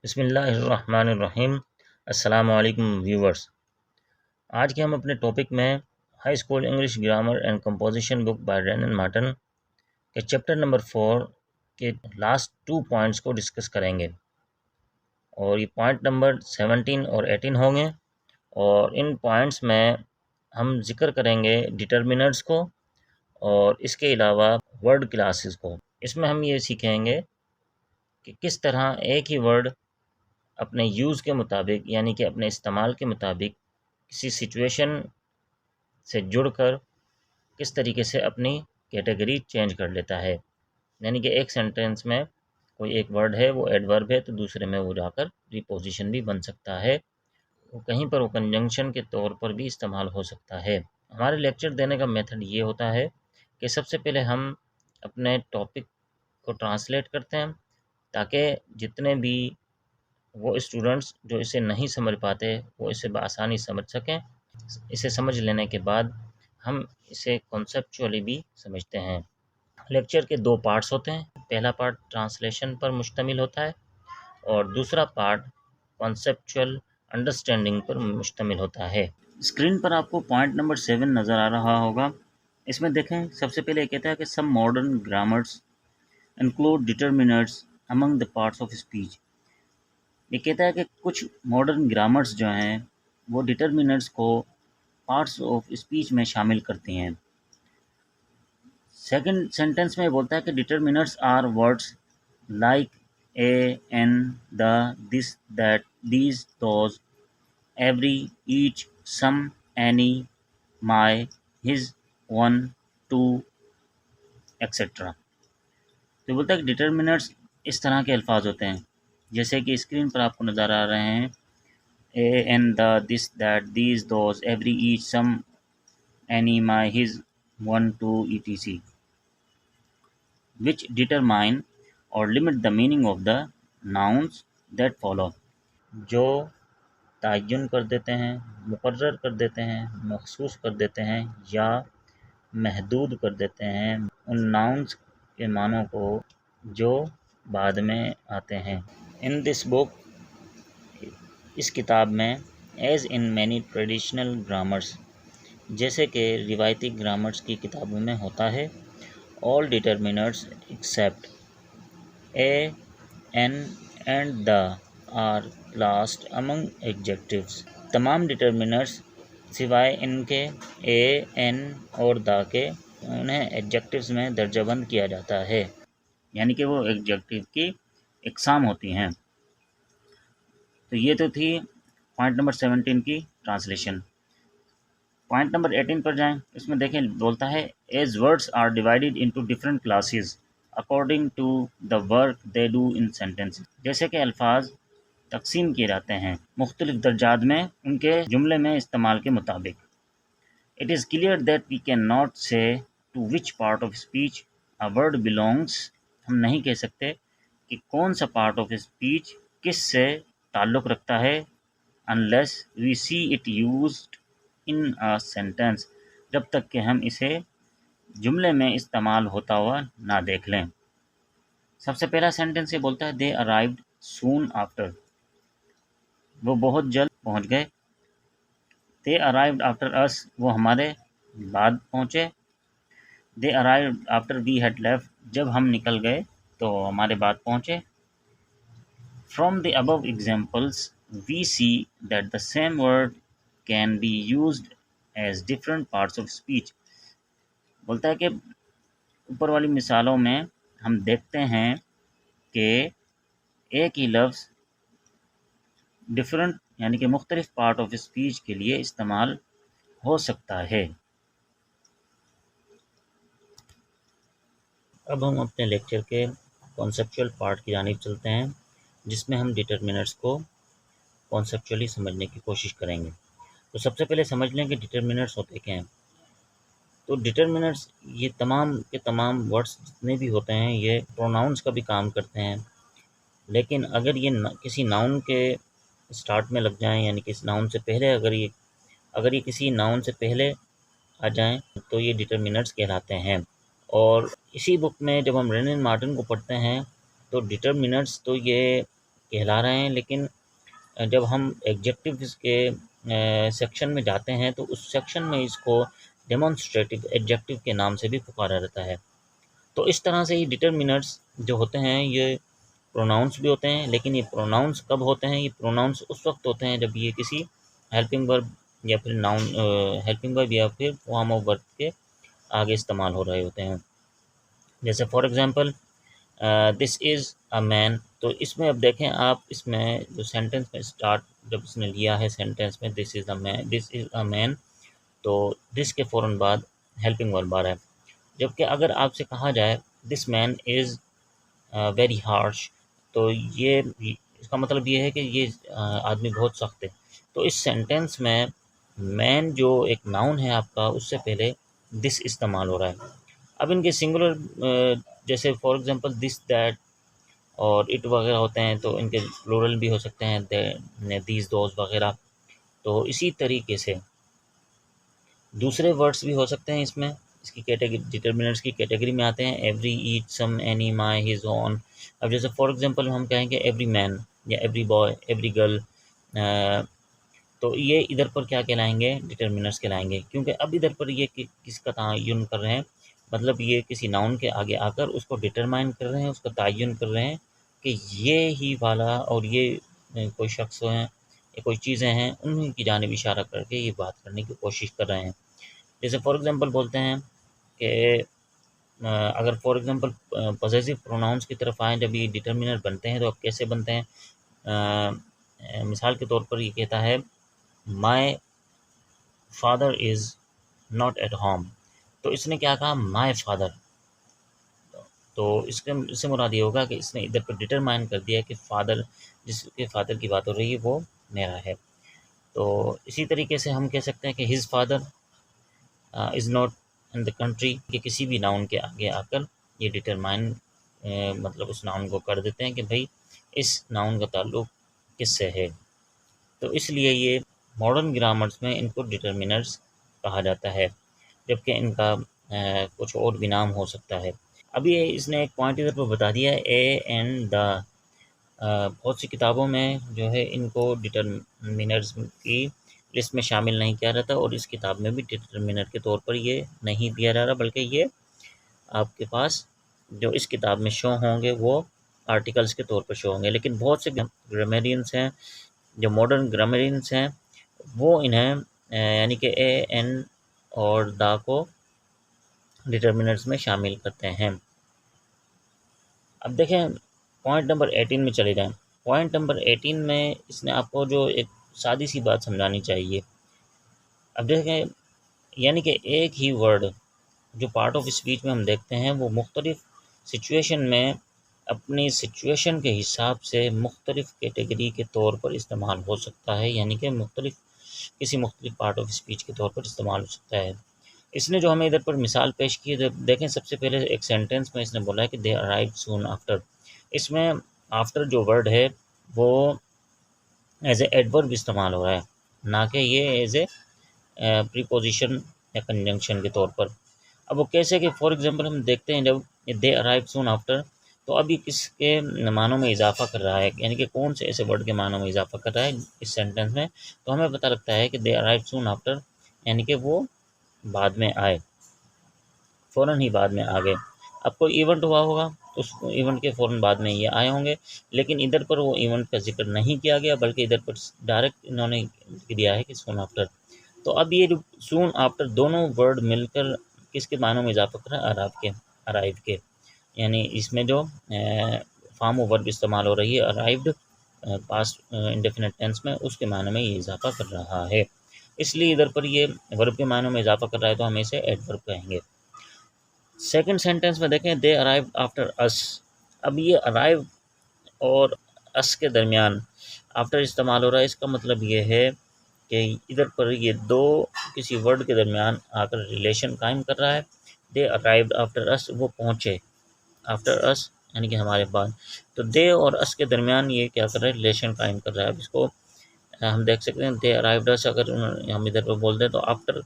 बिस्मिल्लाहिर्रहमानिर्रहीम। अस्सलामु अलैकुम व्यूवर्स। आज के हम अपने टॉपिक में high school English grammar and composition book by Wren Martin के चैप्टर नंबर 4 के लास्ट 2 पॉइंट्स को डिस्कस करेंगे और ये पॉइंट नंबर 17 और 18 होंगे। और इन पॉइंट्स में हम जिक्र करेंगे डिटर्मिनर्स को और इसके अलावा वर्ड क्लासेस को। इसमें हम ये सीखेंगे कि किस तरह एक ही वर्ड अपने यूज़ के मुताबिक यानी कि अपने इस्तेमाल के मुताबिक किसी सिचुएशन से जुड़कर किस तरीके से अपनी कैटेगरी चेंज कर लेता है। यानी कि एक सेंटेंस में कोई एक वर्ड है, वो एडवर्ब है, तो दूसरे में वो जाकर प्रीपोजिशन भी बन सकता है। वो कहीं पर वो कंजंक्शन के तौर पर भी इस्तेमाल हो सकता है। हमारे लेक्चर देने का मेथड ये होता है कि सबसे पहले हम अपने टॉपिक को ट्रांसलेट करते हैं ताकि जितने भी वो स्टूडेंट्स जो इसे नहीं समझ पाते वो इसे बआसानी समझ सकें। इसे समझ लेने के बाद हम इसे कॉन्सेप्चुअली भी समझते हैं। लेक्चर के 2 पार्ट्स होते हैं। पहला पार्ट ट्रांसलेशन पर मुश्तमिल होता है और दूसरा पार्ट कॉन्सेप्चुअल अंडरस्टैंडिंग पर मुश्तमिल होता है। स्क्रीन पर आपको पॉइंट नंबर 7 नज़र आ रहा होगा। इसमें देखें, सबसे पहले कहता है कि some modern grammars include determiners among the parts of speech. ये कहता है कि कुछ मॉडर्न ग्रामर्स जो हैं वो डिटर्मिनर्स को पार्ट्स ऑफ स्पीच में शामिल करती हैं। सेकंड सेंटेंस में बोलता है कि determiners are words like a, an, the, this, that, these, those, every, each, some, any, my, his, one, two, etcetera. तो बोलता है कि डिटर्मिनर्स इस तरह के अल्फाज होते हैं जैसे कि स्क्रीन पर आपको नज़र आ रहे हैं a and the, this, that, these, those, every, each, some, any, my, his, one, two, etc. which determine or limit the meaning of the nouns that follow। जो तयन कर देते हैं, मुकर्रर कर देते हैं, मखसूस कर देते हैं या महदूद कर देते हैं उन नाउन्स के मानों को जो बाद में आते हैं। इन दिस बुक, इस किताब में, as in many traditional grammars, जैसे कि रिवायती ग्रामर्स की किताबों में होता है, all determiners except a, an and the are classed among adjectives. तमाम डिटर्मिनर्स सिवाय इनके ए, एन और द के उन्हें एडजेक्टिव्स में दर्जाबंद किया जाता है, यानी कि वो एडजेक्टिव की इकसाम होती हैं। तो ये तो थी पॉइंट नंबर 17 की ट्रांसलेशन। पॉइंट नंबर 18 पर जाएं। इसमें देखें, बोलता है as words are divided into different classes according to the work they do in sentences. जैसे कि अल्फाज तकसीम किए जाते हैं मुख्तलिफ दर्जात में उनके जुमले में इस्तेमाल के मुताबिक। It is clear that we can not say to which part of speech a word belongs. हम नहीं कह सकते कि कौन सा पार्ट ऑफ स्पीच किस से ताल्लुक़ रखता है unless we see it used in a sentence, जब तक कि हम इसे जुमले में इस्तेमाल होता हुआ ना देख लें। सबसे पहला सेंटेंस ये बोलता है दे अराइव्ड सून आफ्टर, वो बहुत जल्द पहुंच गए। दे अराइव्ड आफ्टर अस, वो हमारे बाद पहुंचे। They arrived after we had left, जब हम निकल गए तो हमारे बाद पहुंचे। From the above examples, we see that the same word can be used as different parts of speech। बोलता है कि ऊपर वाली मिसालों में हम देखते हैं कि एक ही लफ्ज़ डिफरेंट यानी कि मुख्तलिफ पार्ट ऑफ स्पीच के लिए इस्तेमाल हो सकता है। अब हम अपने लेक्चर के कॉन्सेप्चुअल पार्ट की जानिब चलते हैं जिसमें हम डिटर्मिनर्स को कॉन्सेप्चुअली समझने की कोशिश करेंगे। तो सबसे पहले समझ लें कि डिटर्मिनर्स होते क्या हैं। तो डिटर्मिनर्स ये तमाम के तमाम वर्ड्स जितने भी होते हैं ये प्रोनाउंस का भी काम करते हैं, लेकिन अगर ये किसी नाउन के स्टार्ट में लग जाएं यानी कि इस नाउन से पहले अगर ये किसी नाउन से पहले आ जाएं तो ये डिटर्मिनर्स कहलाते हैं। और इसी बुक में जब हम रेनन मार्टन को पढ़ते हैं तो डिटर्मिनर्स तो ये कहला रहे हैं, लेकिन जब हम एडजेक्टिव्स के सेक्शन में जाते हैं तो उस सेक्शन में इसको डेमोन्स्ट्रेटिव एडजेक्टिव के नाम से भी पुकारा जाता है। तो इस तरह से ये डिटरमिनर्स जो होते हैं ये प्रोनाउंस भी होते हैं, लेकिन ये प्रोनाउंस कब होते हैं? ये प्रोनाउंस उस वक्त होते हैं जब ये किसी हेल्पिंग वर्ब या फिर नाउन हेल्पिंग वर्ब या फिर फॉर्म ऑफ वर्ब के आगे इस्तेमाल हो रहे होते हैं। जैसे for example this is a man, तो इसमें अब देखें आप, इसमें जो सेंटेंस में स्टार्ट जब इसने लिया है सेंटेंस में दिस इज़ अ मैन, तो दिस के फ़ौरन बाद हेल्पिंग वर्ब आ रहा है। जबकि अगर आपसे कहा जाए this man is very harsh, तो ये इसका मतलब ये है कि ये आदमी बहुत सख्त है। तो इस सेंटेंस में मैन जो एक नाउन है आपका, उससे पहले दिस इस्तेमाल हो रहा है। अब इनके सिंगुलर जैसे फॉर एग्जांपल दिस दैट और इट वगैरह होते हैं, तो इनके प्लूरल भी हो सकते हैं, दीज दोज वगैरह। तो इसी तरीके से दूसरे वर्ड्स भी हो सकते हैं इसमें, इसकी कैटेगरी डिटर्मिनेंट्स की कैटेगरी में आते हैं। Every, each, some, any, my, his, on. अब जैसे फॉर एग्जांपल हम कहेंगे एवरी मैन या एवरी बॉय, एवरी गर्ल, तो ये इधर पर क्या कहलाएंगे? डिटर्मिनर्स कहलाएंगे, क्योंकि अब इधर पर ये किसका तयन कर रहे हैं? मतलब ये किसी नाउन के आगे आकर उसको डिटरमाइन कर रहे हैं, उसका तयन कर रहे हैं कि ये ही वाला और ये कोई शख्स हैं या कोई चीज़ें हैं, उन्हीं की जानिब इशारा करके ये बात करने की कोशिश कर रहे हैं। जैसे फॉर एग्जांपल बोलते हैं कि अगर फॉर एग्जांपल पॉसेसिव प्रोनाउंस की तरफ आएँ, जब ये डिटर्मिनर बनते हैं तो अब कैसे बनते हैं? मिसाल के तौर पर ये कहता है my father is not at home, तो इसने क्या कहा? My father. तो इससे मुराद ये होगा कि इसने इधर पर डिटरमाइन कर दिया कि फ़ादर, जिसके फ़ादर की बात हो रही है वो मेरा है। तो इसी तरीके से हम कह सकते हैं कि his father is not in the country, कि किसी भी नाउन के आगे आकर ये डिटरमाइन मतलब उस नाउन को कर देते हैं कि भाई इस नाउन का ताल्लुक किससे है। तो इसलिए ये मॉडर्न ग्रामर्स में इनको डिटर्मिनर्स कहा जाता है, जबकि इनका कुछ और भी नाम हो सकता है। अभी इसने एक पॉइंट इधर पर बता दिया है, ए एंड द। बहुत सी किताबों में जो है इनको डिटर्मिनर्स की लिस्ट में शामिल नहीं किया जाता, और इस किताब में भी डिटर्मिनर के तौर पर ये नहीं दिया जा रहा, बल्कि ये आपके पास जो इस किताब में शो होंगे वो आर्टिकल्स के तौर पर शो होंगे। लेकिन बहुत से ग्रामरियंस हैं, जो मॉडर्न ग्रामरियंस हैं, वो इन्हें यानी कि ए एन और द को डिटर्मिनर्स में शामिल करते हैं। अब देखें पॉइंट नंबर 18 में चले जाएं। पॉइंट नंबर 18 में इसने आपको जो एक सादी सी बात समझानी चाहिए। अब देखें, यानी कि एक ही वर्ड जो पार्ट ऑफ स्पीच में हम देखते हैं वो मुख्तलिफ सिचुएशन में अपनी सिचुएशन के हिसाब से मुख्तलिफ कैटेगरी के तौर पर इस्तेमाल हो सकता है, यानी कि किसी मुख्तलिफ पार्ट ऑफ स्पीच के तौर पर इस्तेमाल हो सकता है। इसने जो हमें इधर पर मिसाल पेश की है, जब देखें सबसे पहले एक सेंटेंस में इसने बोला है कि दे अराइव्ड सून आफ्टर। इसमें आफ्टर जो वर्ड है वो एज ए एडवर्ब इस्तेमाल हो रहा है, ना कि ये एज ए प्रीपोजिशन या कंजंक्शन के तौर पर। अब वो कैसे कि फॉर एग्जांपल हम देखते हैं जब दे अराइव सून आफ्टर, तो अब ये किसके मानों में इजाफा कर रहा है, यानी कि कौन से ऐसे वर्ड के मानों में इजाफा कर रहा है इस सेंटेंस में। तो हमें पता लगता है कि दे अराइव सून आफ्टर, यानी कि वो बाद में आए, फ़ौरन ही बाद में आ गए। अब कोई इवेंट हुआ होगा तो उस इवेंट के फ़ौरन बाद में ये आए होंगे, लेकिन इधर पर वो इवेंट का ज़िक्र नहीं किया गया, बल्कि इधर पर डायरेक्ट इन्होंने लिख दिया है कि सून आफ्टर। तो अब ये जो सून आफ्टर दोनों वर्ड मिलकर किसके मानों में इजाफा कर रहा है? अराइव के, यानी इसमें जो फॉर्म ऑफ वर्ब इस्तेमाल हो रही है अराइव्ड पास्ट इंडेफिनिट टेंस में, उसके मानों में ये इजाफा कर रहा है। इसलिए इधर पर ये वर्ब के मानों में इजाफा कर रहा है, तो हम इसे एडवर्ब कहेंगे। सेकंड सेंटेंस में देखें दे अराइव्ड आफ्टर अस। अब ये अराइव और अस के दरमियान आफ्टर इस्तेमाल हो रहा है, इसका मतलब ये है कि इधर पर ये दो किसी वर्ड के दरमियान आकर रिलेशन कायम कर रहा है। दे अराइव्ड आफ्टर अस, वो पहुँचे आफ्टर अस यानी कि हमारे बाद। तो दे और अस के दरमियान ये क्या कर रहा है? रिलेशन कायम कर रहा है। अब इसको हम देख सकते हैं दे अराइव्ड अस, अगर हम इधर पर बोल दें तो आफ्टर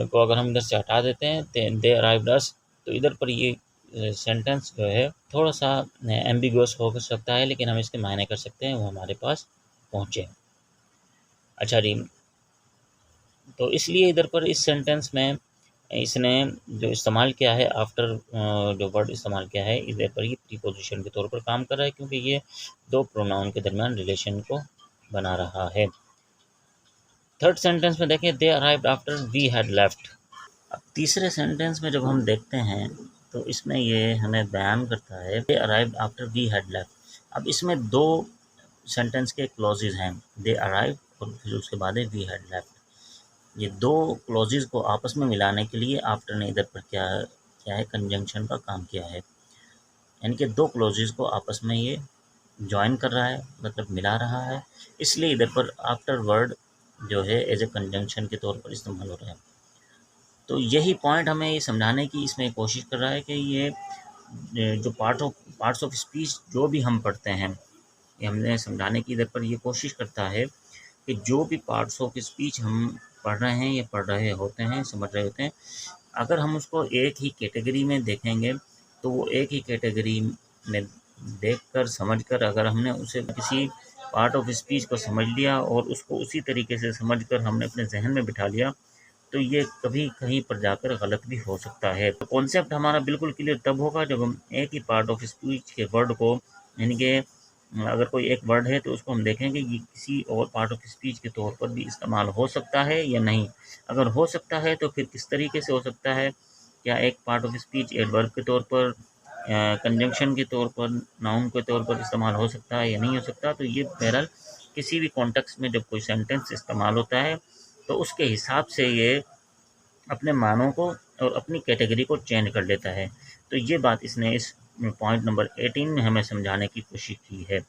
को अगर हम इधर से हटा देते हैं दे अराइव्ड अस, तो इधर पर ये सेंटेंस जो है थोड़ा सा एम्बिगुअस हो सकता है, लेकिन हम इसके मायने कर सकते हैं वो हमारे पास पहुँचे। अच्छा जी, तो इसलिए इधर पर इस सेंटेंस में इसने जो इस्तेमाल किया है आफ्टर, जो वर्ड इस्तेमाल किया है इधर पर ये प्रीपोजिशन के तौर पर काम कर रहा है, क्योंकि ये दो प्रोनाउन के दरमियान रिलेशन को बना रहा है। थर्ड सेंटेंस में देखें, they arrived after we had left. अब तीसरे सेंटेंस में जब हम देखते हैं तो इसमें ये हमें बयान करता है, they arrived after we had left. अब इसमें दो सेंटेंस के क्लॉजेज हैं, दे अराइव और फिर उसके बाद है वी हैड लेफ्ट। ये दो क्लॉजेज को आपस में मिलाने के लिए आफ्टर ने इधर पर क्या क्या है, कंजंक्शन का काम किया है, यानी कि दो क्लॉजेज को आपस में ये जॉइन कर रहा है, मतलब मिला रहा है, इसलिए इधर पर आफ्टर वर्ड जो है एज ए कंजंक्शन के तौर पर इस्तेमाल हो रहा है। तो यही पॉइंट हमें ये समझाने की इसमें कोशिश कर रहा है कि ये जो पार्ट्स ऑफ स्पीच जो भी हम पढ़ते हैं, ये हमने समझाने की इधर पर ये कोशिश करता है कि जो भी पार्ट्स ऑफ स्पीच हम पढ़ रहे हैं या पढ़ रहे होते हैं, समझ रहे होते हैं, अगर हम उसको एक ही कैटेगरी में देखेंगे तो वो एक ही कैटेगरी में देखकर समझकर अगर हमने उसे किसी पार्ट ऑफ स्पीच को समझ लिया और उसको उसी तरीके से समझकर हमने अपने जहन में बिठा लिया, तो ये कभी कहीं पर जाकर गलत भी हो सकता है। तो कॉन्सेप्ट हमारा बिल्कुल क्लियर तब होगा जब हम एक ही पार्ट ऑफ स्पीच के वर्ड को, यानी कि अगर कोई एक वर्ड है तो उसको हम देखेंगे ये किसी और पार्ट ऑफ स्पीच के तौर पर भी इस्तेमाल हो सकता है या नहीं। अगर हो सकता है तो फिर किस तरीके से हो सकता है, क्या एक पार्ट ऑफ स्पीच एडवर्ब के तौर पर, कंजंक्शन के तौर पर, नाउन के तौर पर इस्तेमाल हो सकता है या नहीं हो सकता। तो ये बहरहाल किसी भी कॉन्टेक्स्ट में जब कोई सेंटेंस इस्तेमाल होता है तो उसके हिसाब से ये अपने मानों को और अपनी कैटेगरी को चेंज कर लेता है। तो ये बात इसने इस पॉइंट नंबर 18 में हमें समझाने की कोशिश की है।